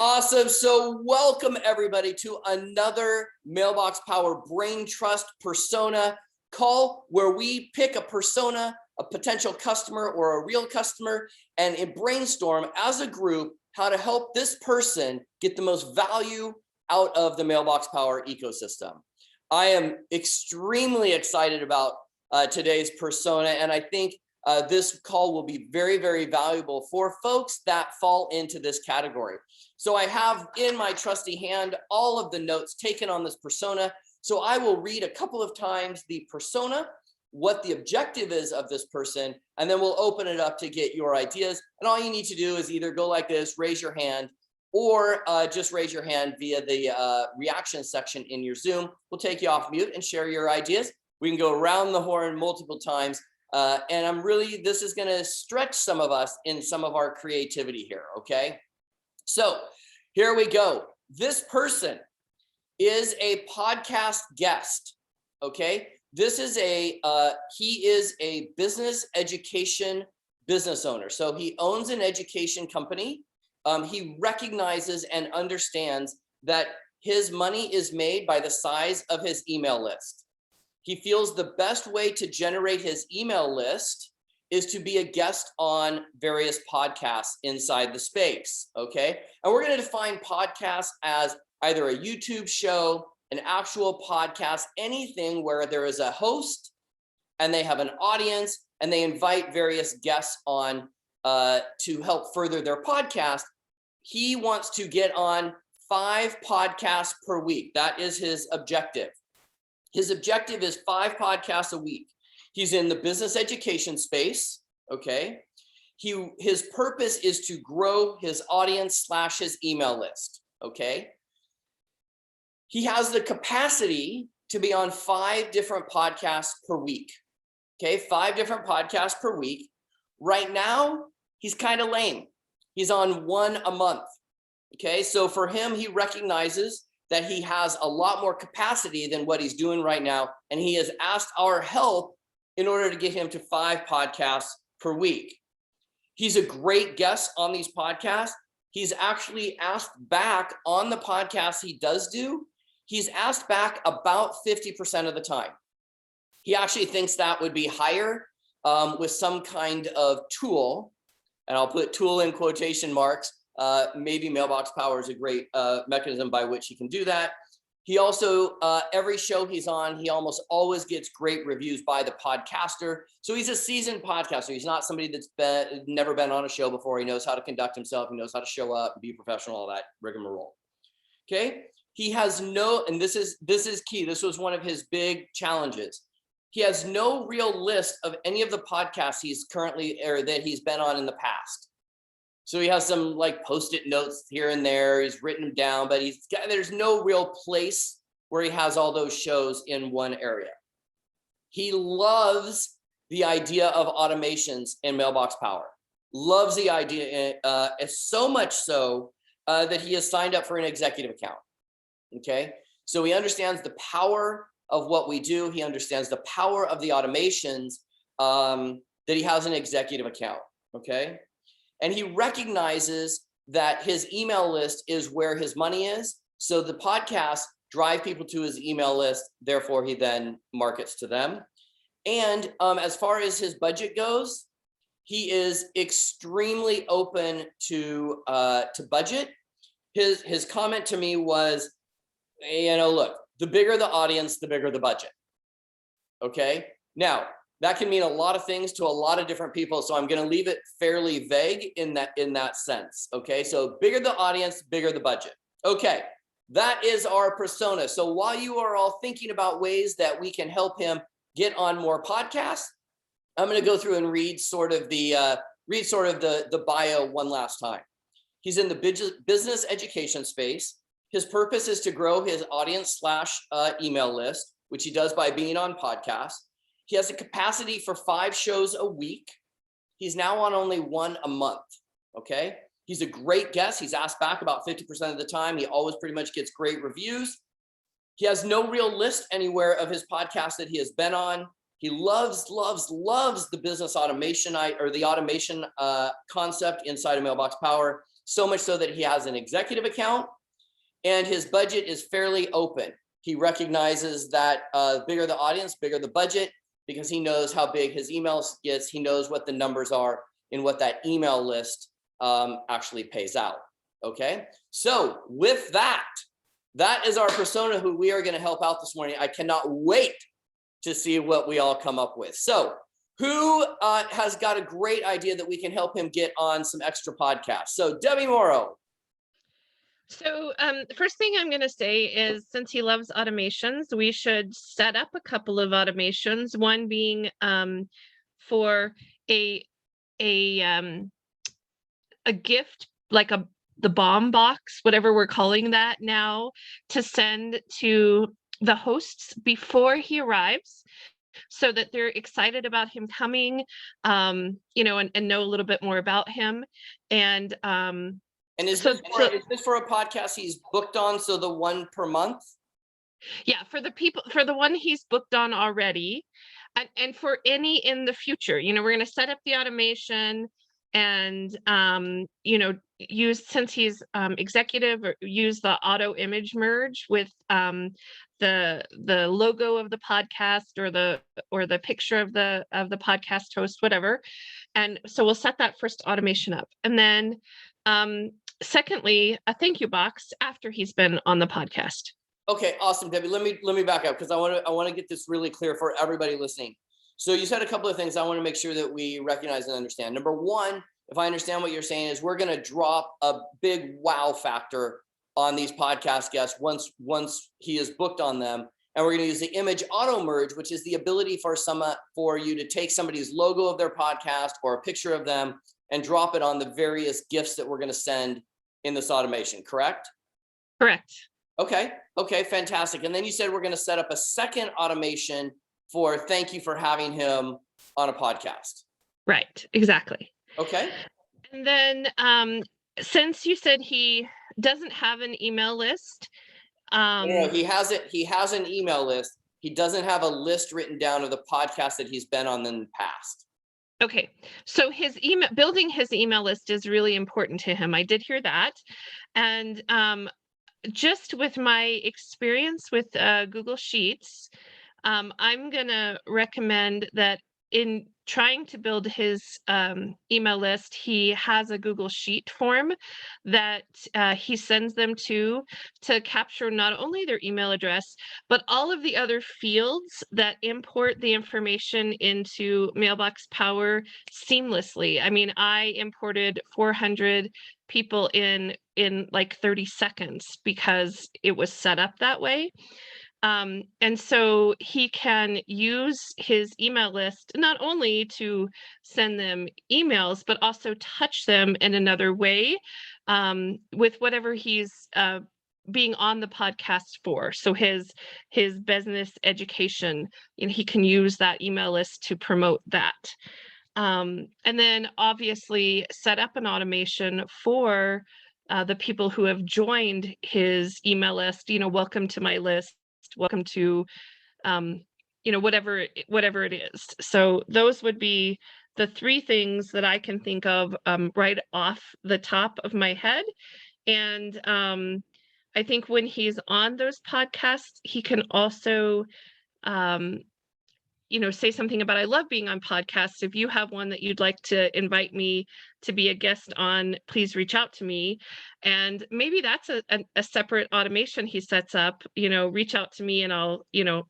Awesome. So welcome everybody to another Mailbox Power Brain Trust Persona call where we pick a persona, a potential customer or a real customer, and brainstorm as a group how to help this person get the most value out of the Mailbox Power ecosystem. I am extremely excited about today's persona, and I think this call will be very, very valuable for folks that fall into this category. So I have in my trusty hand all of the notes taken on this persona. So I will read a couple of times the persona, what the objective is of this person, and then we'll open it up to get your ideas. And all you need to do is either go like this, raise your hand, or just raise your hand via the reaction section in your Zoom. We'll take you off mute and share your ideas. We can go around the horn multiple times. And this is gonna stretch some of us in some of our creativity here, okay? So here we go. This person is a podcast guest, okay? This is he is a business education business owner. So he owns an education company. He recognizes and understands that his money is made by the size of his email list. He feels the best way to generate his email list is to be a guest on various podcasts inside the space, okay? And we're gonna define podcasts as either a YouTube show, an actual podcast, anything where there is a host and they have an audience and they invite various guests on to help further their podcast. He wants to get on 5 podcasts per week. That is his objective. His objective is 5 podcasts a week. He's in the business education space, okay? His purpose is to grow his audience / his email list, okay? He has the capacity to be on 5 different podcasts per week, okay? 5 different podcasts per week. Right now, he's kind of lame. He's on 1 a month, okay? So for him, he recognizes that he has a lot more capacity than what he's doing right now. And he has asked our help in order to get him to 5 podcasts per week. He's a great guest on these podcasts. He's actually asked back on the podcasts he does do. He's asked back about 50% of the time. He actually thinks that would be higher with some kind of tool. And I'll put tool in quotation marks. Maybe Mailbox Power is a great mechanism by which he can do that. He also, every show he's on, he almost always gets great reviews by the podcaster. So he's a seasoned podcaster. He's not somebody that's never been on a show before. He knows how to conduct himself. He knows how to show up, be professional, all that rigmarole. Okay. He has and this is key. This was one of his big challenges. He has no real list of any of the podcasts he's currently, or that he's been on in the past. So he has some like post-it notes here and there. He's written them down, but there's no real place where he has all those shows in one area. He loves the idea of automations in Mailbox Power. Loves the idea, so much so that he has signed up for an executive account. Okay, so he understands the power of what we do. He understands the power of the automations that he has an executive account. Okay. And he recognizes that his email list is where his money is. So the podcasts drive people to his email list. Therefore, he then markets to them. And as far as his budget goes, he is extremely open to budget. His comment to me was, look, the bigger the audience, the bigger the budget. Okay. Now, that can mean a lot of things to a lot of different people. So I'm going to leave it fairly vague in that sense. Okay. So bigger the audience, bigger the budget. Okay. That is our persona. So while you are all thinking about ways that we can help him get on more podcasts, I'm going to go through and read sort of the bio one last time. He's in the business education space. His purpose is to grow his audience / email list, which he does by being on podcasts. He has a capacity for 5 shows a week. He's now on only 1 a month, okay? He's a great guest. He's asked back about 50% of the time. He always pretty much gets great reviews. He has no real list anywhere of his podcast that he has been on. He loves the business automation or the automation concept inside of Mailbox Power, so much so that he has an executive account and his budget is fairly open. He recognizes that bigger the audience, bigger the budget, because he knows how big his emails gets. He knows what the numbers are and what that email list actually pays out. Okay, so with that is our persona who we are going to help out this morning. I cannot wait to see what we all come up with. So who has got a great idea that we can help him get on some extra podcasts? So Debbie Mauro. So the first thing I'm going to say is, since he loves automations, we should set up a couple of automations. One being for a gift, like the bomb box, whatever we're calling that now, to send to the hosts before he arrives, so that they're excited about him coming, you know, and know a little bit more about him. And is this for a podcast he's booked on? So the one per month? Yeah, for the one he's booked on already, and for any in the future. You know, we're going to set up the automation and, you know, since he's executive, or use the auto image merge with the logo of the podcast, or the picture of the podcast host, whatever. And so we'll set that first automation up, and then secondly, a thank you box after he's been on the podcast. Okay, awesome, Debbie. Let me back up, because I want to get this really clear for everybody listening. So you said a couple of things I want to make sure that we recognize and understand. Number one, if I understand what you're saying, is we're going to drop a big wow factor on these podcast guests once he is booked on them, and we're going to use the image auto merge, which is the ability for you to take somebody's logo of their podcast or a picture of them and drop it on the various gifts that we're going to send in this automation. Correct? Correct. Okay, fantastic. And then you said we're going to set up a second automation for thank you for having him on a podcast. Right, exactly. Okay. And then since you said he doesn't have an email list. No, he has it. He has an email list. He doesn't have a list written down of the podcasts that he's been on in the past. Okay, so building his email list is really important to him. I did hear that. And just with my experience with Google Sheets, I'm going to recommend that in trying to build his email list, he has a Google Sheet form that he sends them to capture not only their email address, but all of the other fields that import the information into Mailbox Power seamlessly. I mean, I imported 400 people in like 30 seconds because it was set up that way. And so he can use his email list not only to send them emails, but also touch them in another way with whatever he's being on the podcast for. So his business education, and he can use that email list to promote that. And then obviously set up an automation for the people who have joined his email list, you know, welcome to my list, welcome to, you know, whatever it is. So those would be the three things that I can think of right off the top of my head. And I think when he's on those podcasts, he can also, you know, say something about, I love being on podcasts. If you have one that you'd like to invite me to be a guest on, please reach out to me. And maybe that's a separate automation he sets up, you know, reach out to me and I'll, you know,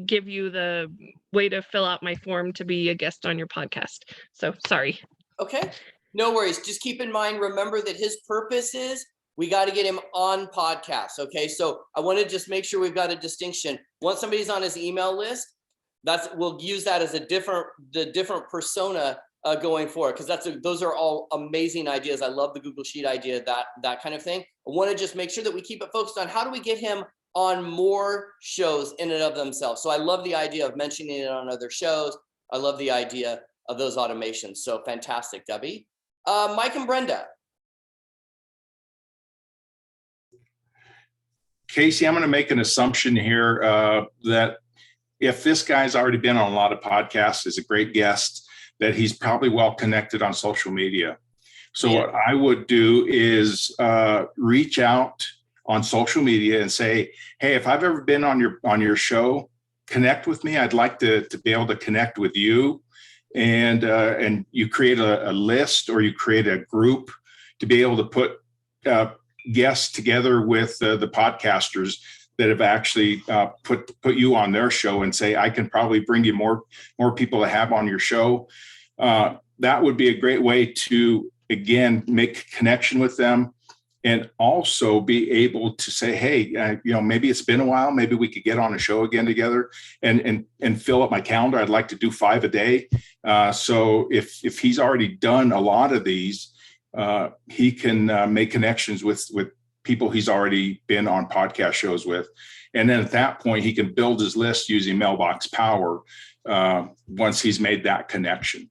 give you the way to fill out my form to be a guest on your podcast. So sorry. Okay, no worries. Just keep in mind, remember that his purpose is we got to get him on podcasts. Okay, so I want to just make sure we've got a distinction. Once somebody's on his email list, we'll use that as the different persona going forward, because those are all amazing ideas. I love the Google Sheet idea, that kind of thing. I want to just make sure that we keep it focused on how do we get him on more shows in and of themselves. So I love the idea of mentioning it on other shows. I love the idea of those automations. So fantastic, Debbie. Mike and Brenda. Casey, I'm going to make an assumption here that if this guy's already been on a lot of podcasts, is a great guest, that he's probably well connected on social media. So what I would do is reach out on social media and say, hey, if I've ever been on your show, connect with me. I'd like to be able to connect with you. And you create a list, or you create a group to be able to put guests together with the podcasters that have actually put you on their show, and say, I can probably bring you more people to have on your show. That would be a great way to, again, make connection with them, and also be able to say, hey, maybe it's been a while, maybe we could get on a show again together, and fill up my calendar. I'd like to do 5 a day. So if he's already done a lot of these, he can make connections with people he's already been on podcast shows with. And then at that point, he can build his list using Mailbox Power once he's made that connection.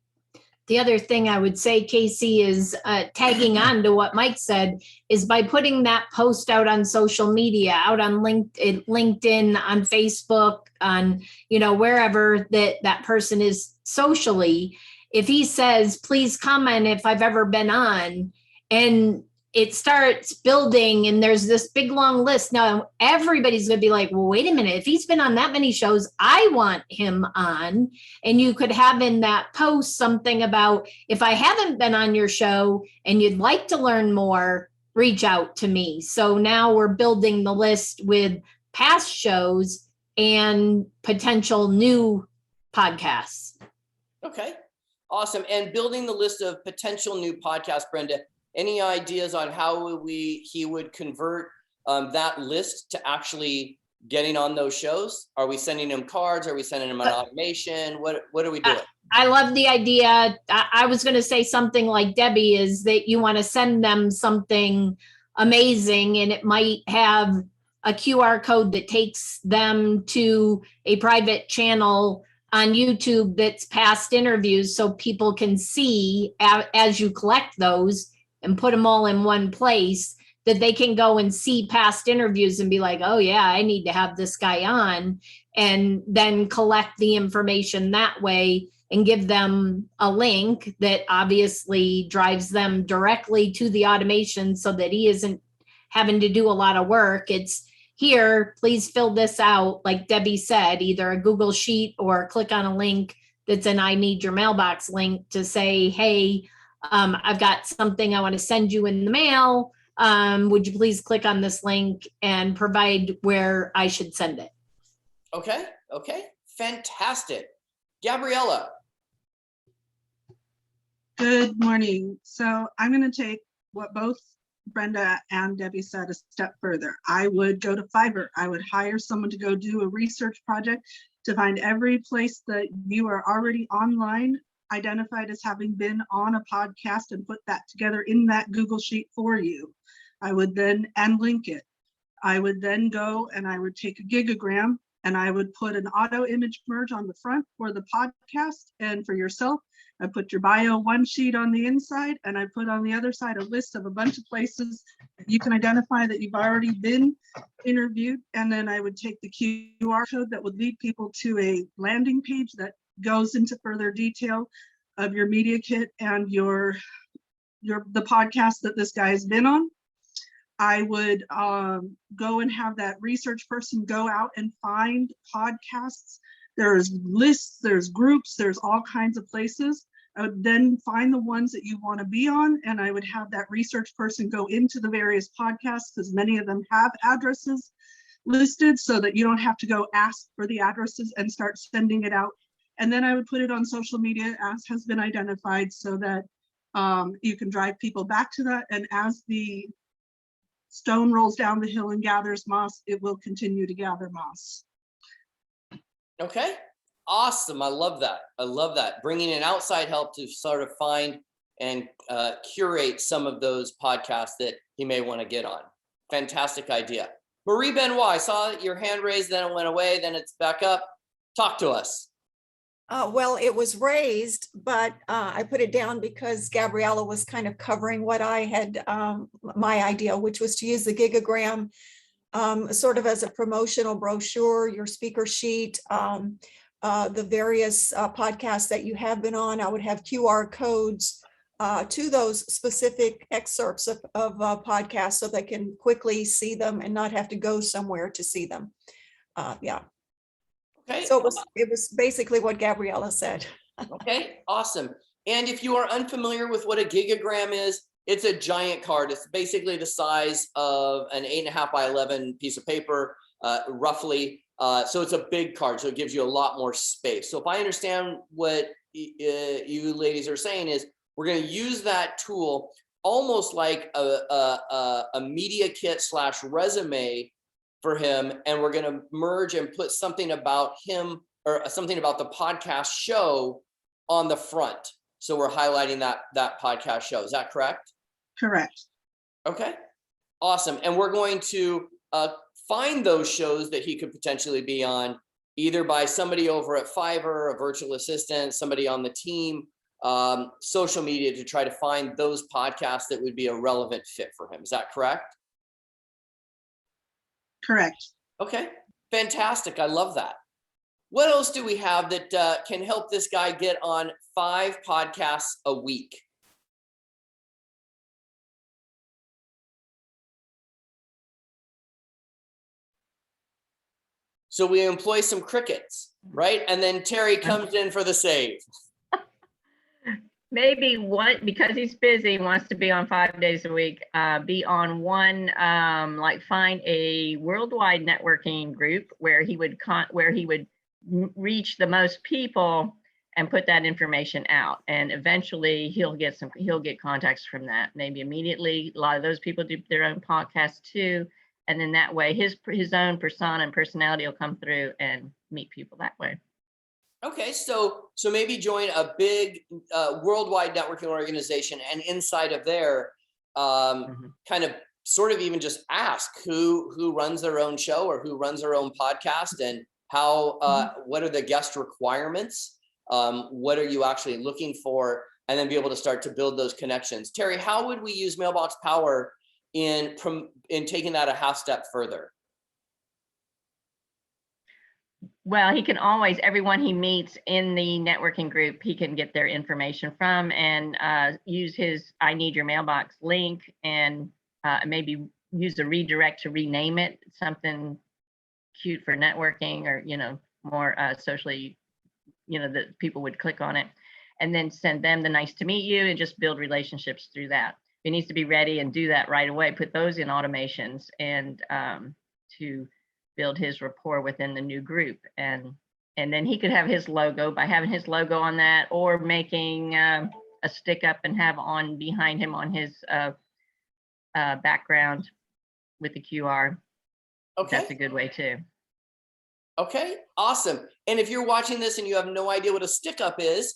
The other thing I would say, Casey, is tagging on to what Mike said, is by putting that post out on social media, out on LinkedIn, on Facebook, on, wherever that person is socially. If he says, please comment if I've ever been on, and it starts building and there's this big long list. Now everybody's going to be like, well, wait a minute. If he's been on that many shows, I want him on. And you could have in that post something about, if I haven't been on your show and you'd like to learn more, reach out to me. So now we're building the list with past shows and potential new podcasts. Okay, awesome. And building the list of potential new podcasts, Brenda, any ideas on how he would convert that list to actually getting on those shows? Are we sending him cards? Are we sending him an automation? What are we doing? I love the idea. I was going to say something like Debbie, is that you want to send them something amazing, and it might have a QR code that takes them to a private channel on YouTube that's past interviews, so people can see as you collect those and put them all in one place, that they can go and see past interviews and be like, oh yeah, I need to have this guy on, and then collect the information that way and give them a link that obviously drives them directly to the automation, so that he isn't having to do a lot of work. It's here, please fill this out. Like Debbie said, either a Google Sheet or click on a link that's an I need your mailbox link to say, hey, I've got something I want to send you in the mail. Would you please click on this link and provide where I should send it? Okay. Fantastic. Gabriella. Good morning. So I'm going to take what both Brenda and Debbie said a step further. I would go to Fiverr. I would hire someone to go do a research project to find every place that you are already online, identified as having been on a podcast, and put that together in that Google Sheet for you. I would then, and link it. I would then go and I would take a GigaGram and I would put an auto image merge on the front for the podcast, and for yourself, I put your bio one sheet on the inside, and I put on the other side a list of a bunch of places that you can identify that you've already been interviewed. And then I would take the QR code that would lead people to a landing page that goes into further detail of your media kit and the podcast that this guy has been on. I would go and have that research person go out and find podcasts. There's lists, there's groups, there's all kinds of places. I would then find the ones that you want to be on, and I would have that research person go into the various podcasts, because many of them have addresses listed, so that you don't have to go ask for the addresses and start sending it out. And then I would put it on social media as has been identified, so that you can drive people back to that. And as the stone rolls down the hill and gathers moss, it will continue to gather moss. Okay, awesome. I love that. Bringing in outside help to sort of find and curate some of those podcasts that he may want to get on. Fantastic idea. Marie Benoit, I saw your hand raised, then it went away, then it's back up. Talk to us. Well, it was raised, but I put it down because Gabriella was kind of covering what I had, my idea, which was to use the GigaGram sort of as a promotional brochure, your speaker sheet, the various podcasts that you have been on. I would have QR codes to those specific excerpts of podcasts so they can quickly see them and not have to go somewhere to see them. Yeah. Okay. So it was basically what Gabriella said. Okay, awesome. And if you are unfamiliar with what a GigaGram is, it's a giant card. It's basically the size of an 8.5 by 11 piece of paper, roughly. So it's a big card, so it gives you a lot more space. So if I understand what you ladies are saying is, we're going to use that tool almost like a media kit / resume for him, and we're going to merge and put something about him or something about the podcast show on the front. So we're highlighting that podcast show. Is that correct? Correct. Okay, awesome. And we're going to find those shows that he could potentially be on, either by somebody over at Fiverr, a virtual assistant, somebody on the team, social media, to try to find those podcasts that would be a relevant fit for him. Is that correct? Correct. Okay, fantastic. I love that. What else do we have that can help this guy get on 5 podcasts a week? So we employ some crickets, right? And then Terry comes in for the save. Maybe one, because he's busy, wants to be on 5 days a week, be on one, like find a worldwide networking group where he would reach the most people and put that information out. And eventually he'll get contacts from that. Maybe immediately. A lot of those people do their own podcasts too. And then that way his own persona and personality will come through and meet people that way. Okay, so maybe join a big worldwide networking organization, and inside of there, kind of sort of even just ask who runs their own show or who runs their own podcast, and how what are the guest requirements, what are you actually looking for, and then be able to start to build those connections. Terry, how would we use Mailbox Power in taking that a half step further? Well, he can always, everyone he meets in the networking group, he can get their information from, and use his I Need Your Mailbox link, and maybe use a redirect to rename it something cute for networking, or, more socially, that people would click on it, and then send them the nice to meet you and just build relationships through that. He needs to be ready and do that right away, put those in automations, and to build his rapport within the new group. And then he could have his logo, by having his logo on that, or making a stick up and have on behind him on his background with the QR. Okay. That's a good way too. Okay, awesome. And if you're watching this and you have no idea what a stick up is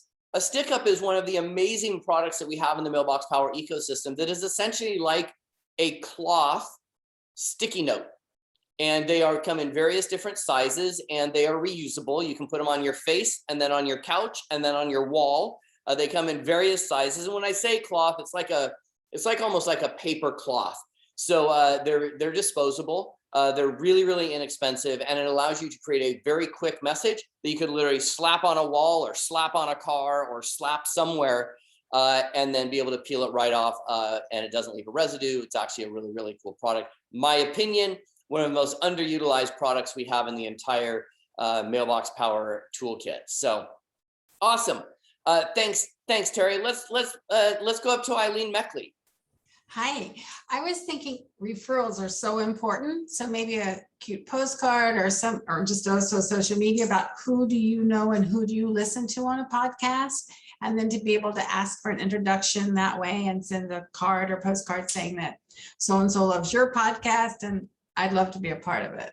one of the amazing products that we have in the Mailbox Power ecosystem that is essentially like a cloth sticky note. And they come in various different sizes, and they are reusable. You can put them on your face, and then on your couch, and then on your wall. They come in various sizes. And when I say cloth, it's like almost like a paper cloth. So they're disposable. They're really, really inexpensive, and it allows you to create a very quick message that you could literally slap on a wall, or slap on a car, or slap somewhere, and then be able to peel it right off, and it doesn't leave a residue. It's actually a really, really cool product. My opinion, one of the most underutilized products we have in the entire Mailbox Power toolkit. So awesome. Thanks, Terry. Let's go up to Eileen Meckley. Hi, I was thinking referrals are so important. So maybe a cute postcard or just also social media about who do you know and who do you listen to on a podcast, and then to be able to ask for an introduction that way and send a card or postcard saying that so-and-so loves your podcast and I'd love to be a part of it.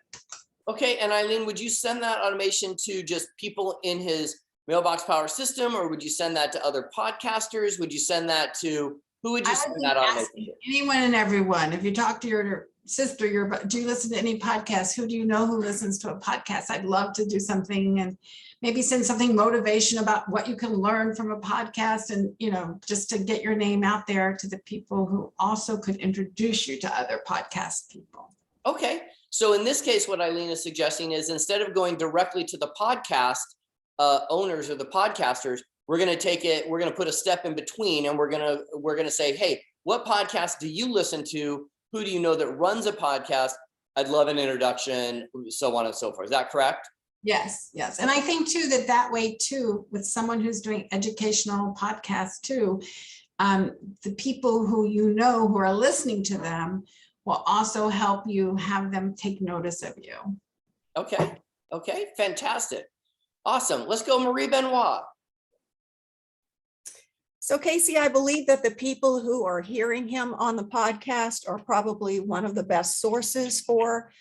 Okay, and Eileen, would you send that automation to just people in his Mailbox Power system, or would you send that to other podcasters? Would you send that to, who would you send that automation to? Anyone and everyone. If you talk to your sister, do you listen to any podcasts? Who do you know who listens to a podcast? I'd love to do something, and maybe send something motivation about what you can learn from a podcast, and just to get your name out there to the people who also could introduce you to other podcast people. Okay. So in this case, what Eileen is suggesting is instead of going directly to the podcast owners or the podcasters, we're going to put a step in between, and we're going to say, hey, what podcast do you listen to? Who do you know that runs a podcast? I'd love an introduction, so on and so forth. Is that correct? Yes, yes. And I think too, that way too, with someone who's doing educational podcasts too, the people who you know who are listening to them will also help you have them take notice of you. Okay. Okay. Fantastic. Awesome. Let's go, Marie Benoit. So Casey, I believe that the people who are hearing him on the podcast are probably one of the best sources for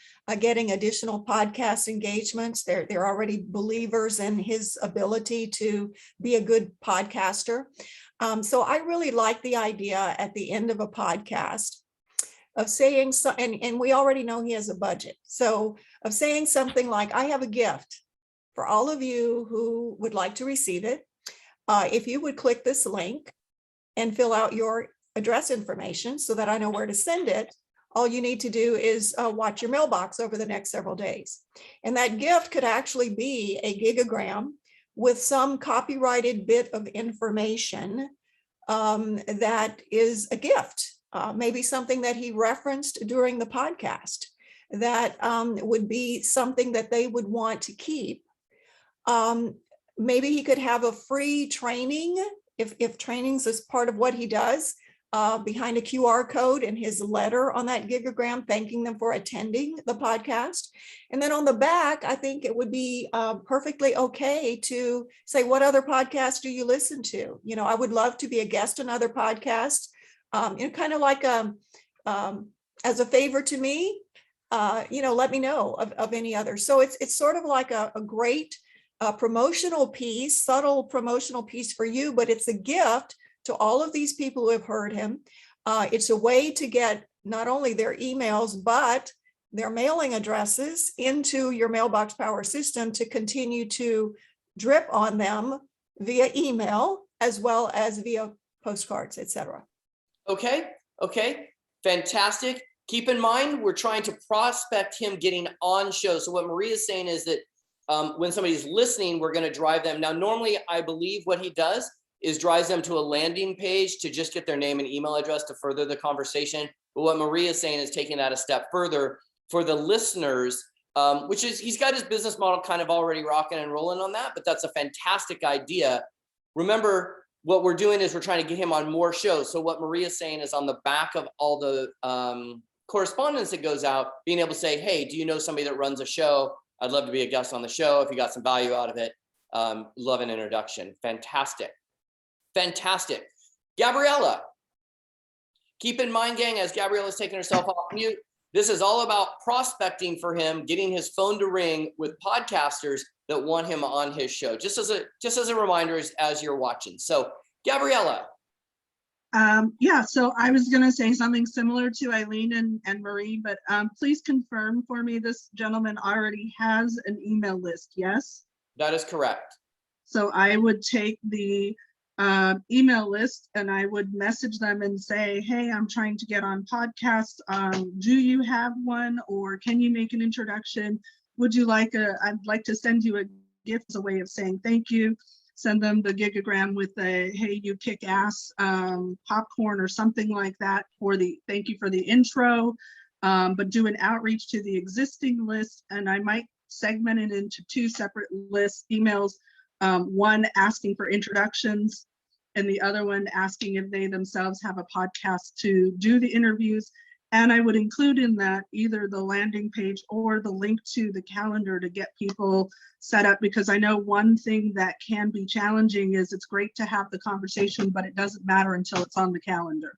getting additional podcast engagements. They're already believers in his ability to be a good podcaster. So I really like the idea at the end of a podcast of saying, and we already know he has a budget. So of saying something like, I have a gift for all of you who would like to receive it. If you would click this link and fill out your address information so that I know where to send it, all you need to do is watch your mailbox over the next several days. And that gift could actually be a GigaGram with some copyrighted bit of information that is a gift, maybe something that he referenced during the podcast that would be something that they would want to keep. Maybe he could have a free training if trainings is part of what he does behind a QR code and his letter on that GigaGram thanking them for attending the podcast. And then on the back, I think it would be perfectly okay to say, what other podcasts do you listen to? You know, I would love to be a guest on other podcasts, kind of like as a favor to me, let me know of any others. So it's sort of like a great promotional piece, subtle promotional piece for you, but it's a gift to all of these people who have heard him. It's a way to get not only their emails, but their mailing addresses into your Mailbox Power system to continue to drip on them via email, as well as via postcards, etc. Okay. Fantastic. Keep in mind, we're trying to prospect him getting on shows. So what Maria is saying is that when somebody's listening, we're going to drive them. Now, normally, I believe what he does is drives them to a landing page to just get their name and email address to further the conversation. But what Maria is saying is taking that a step further for the listeners, which is he's got his business model kind of already rocking and rolling on that, but that's a fantastic idea. Remember, what we're doing is we're trying to get him on more shows. So what Maria is saying is on the back of all the correspondence that goes out, being able to say, hey, do you know somebody that runs a show? I'd love to be a guest on the show if you got some value out of it. Love an introduction. Fantastic. Gabriella, keep in mind, gang, as Gabriella's taking herself off mute, this is all about prospecting for him, getting his phone to ring with podcasters that want him on his show. Just as a reminder as you're watching. So, Gabriella. So I was going to say something similar to Eileen and Marie, but please confirm for me this gentleman already has an email list, yes? That is correct. So I would take the email list and I would message them and say, hey, I'm trying to get on podcasts. Do you have one, or can you make an introduction? Would you like I'd like to send you a gift as a way of saying thank you. Send them the GigaGram with a, hey, you kick ass, popcorn or something like that for the thank you for the intro, but do an outreach to the existing list. And I might segment it into two separate lists, emails, one asking for introductions and the other one asking if they themselves have a podcast to do the interviews. And I would include in that either the landing page or the link to the calendar to get people set up, because I know one thing that can be challenging is it's great to have the conversation, but it doesn't matter until it's on the calendar.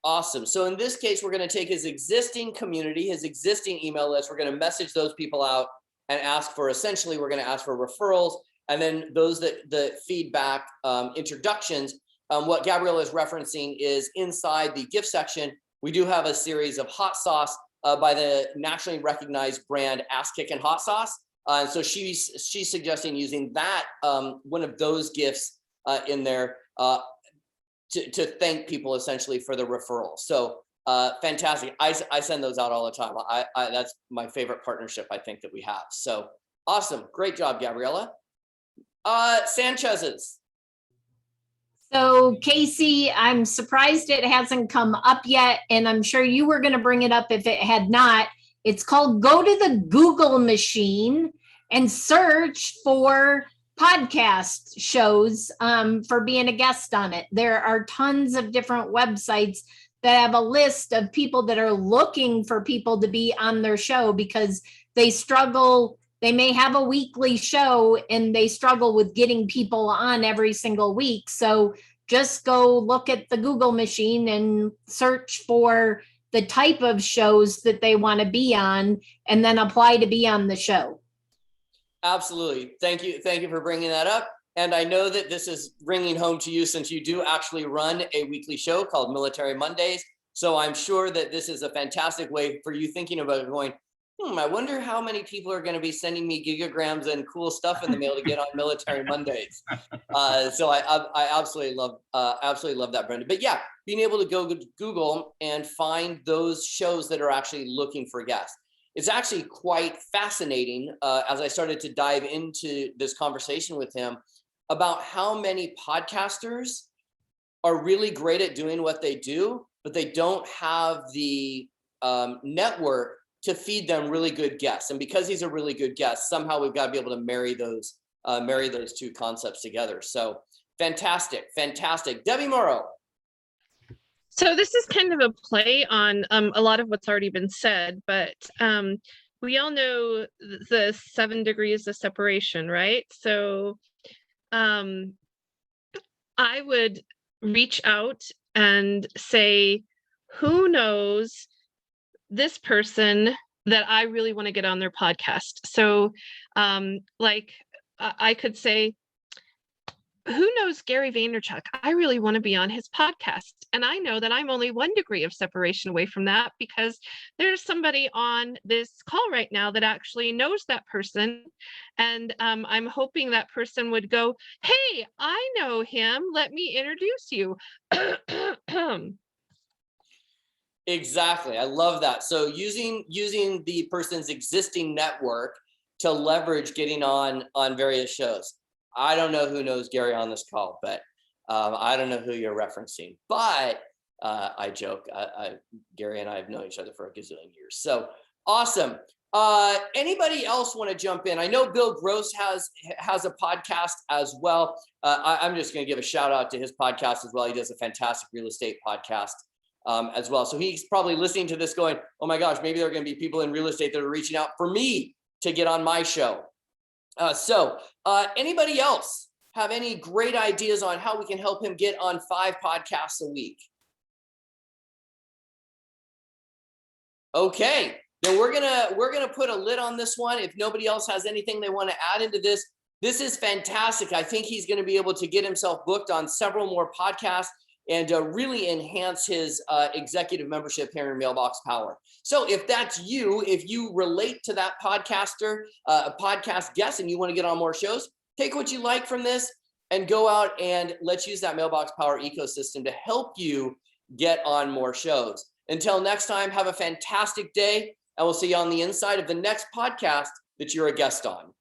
Awesome. So in this case, we're going to take his existing community, his existing email list. We're going to message those people out and ask for, essentially, we're going to ask for referrals. And then those the feedback, introductions. What Gabriella is referencing is inside the gift section, we do have a series of hot sauce by the nationally recognized brand Ass Kickin' Hot Sauce. So she's suggesting using that, one of those gifts in there to thank people essentially for the referral. So Fantastic. I send those out all the time. That's my favorite partnership I think that we have. So awesome. Great job, Gabriella. Sanchez's. So Casey, I'm surprised it hasn't come up yet, and I'm sure you were going to bring it up if it had not. It's called Go to the Google Machine and search for podcast shows for being a guest on it. There are tons of different websites that have a list of people that are looking for people to be on their show because they struggle. They may have a weekly show and they struggle with getting people on every single week. So just go look at the Google machine and search for the type of shows that they want to be on and then apply to be on the show. Absolutely. Thank you. Thank you for bringing that up. And I know that this is ringing home to you since you do actually run a weekly show called Military Mondays. So I'm sure that this is a fantastic way for you thinking about going, I wonder how many people are going to be sending me gigagrams and cool stuff in the mail to get on Military Mondays. So I absolutely love that, Brenda. But yeah, being able to go to Google and find those shows that are actually looking for guests. It's actually quite fascinating as I started to dive into this conversation with him about how many podcasters are really great at doing what they do, but they don't have the network to feed them really good guests. And because he's a really good guest, somehow we've got to be able to marry those two concepts together. So fantastic, fantastic. Debbie Mauro. So this is kind of a play on a lot of what's already been said, but we all know the 7 degrees of separation, right? So I would reach out and say, who knows this person that I really want to get on their podcast? So like I could say, who knows Gary Vaynerchuk? I really want to be on his podcast. And I know that I'm only 1 degree of separation away from that because there's somebody on this call right now that actually knows that person. And I'm hoping that person would go, hey, I know him. Let me introduce you. Exactly. I love that. So using the person's existing network to leverage getting on various shows. I don't know who knows Gary on this call, but I don't know who you're referencing. But I joke. Gary and I have known each other for a gazillion years. So awesome. Anybody else want to jump in? I know Bill Gross has a podcast as well. I'm just going to give a shout out to his podcast as well. He does a fantastic real estate podcast as well. So he's probably listening to this going, oh my gosh, maybe there are going to be people in real estate that are reaching out for me to get on my show. So anybody else have any great ideas on how we can help him get on 5 podcasts a week? Okay, then we're gonna put a lid on this one. If nobody else has anything they want to add into this, this is fantastic. I think he's going to be able to get himself booked on several more podcasts and really enhance his executive membership here in Mailbox Power. So if that's you, if you relate to that podcaster, a podcast guest, and you want to get on more shows, take what you like from this and go out and let's use that Mailbox Power ecosystem to help you get on more shows. Until next time, have a fantastic day, and we'll see you on the inside of the next podcast that you're a guest on.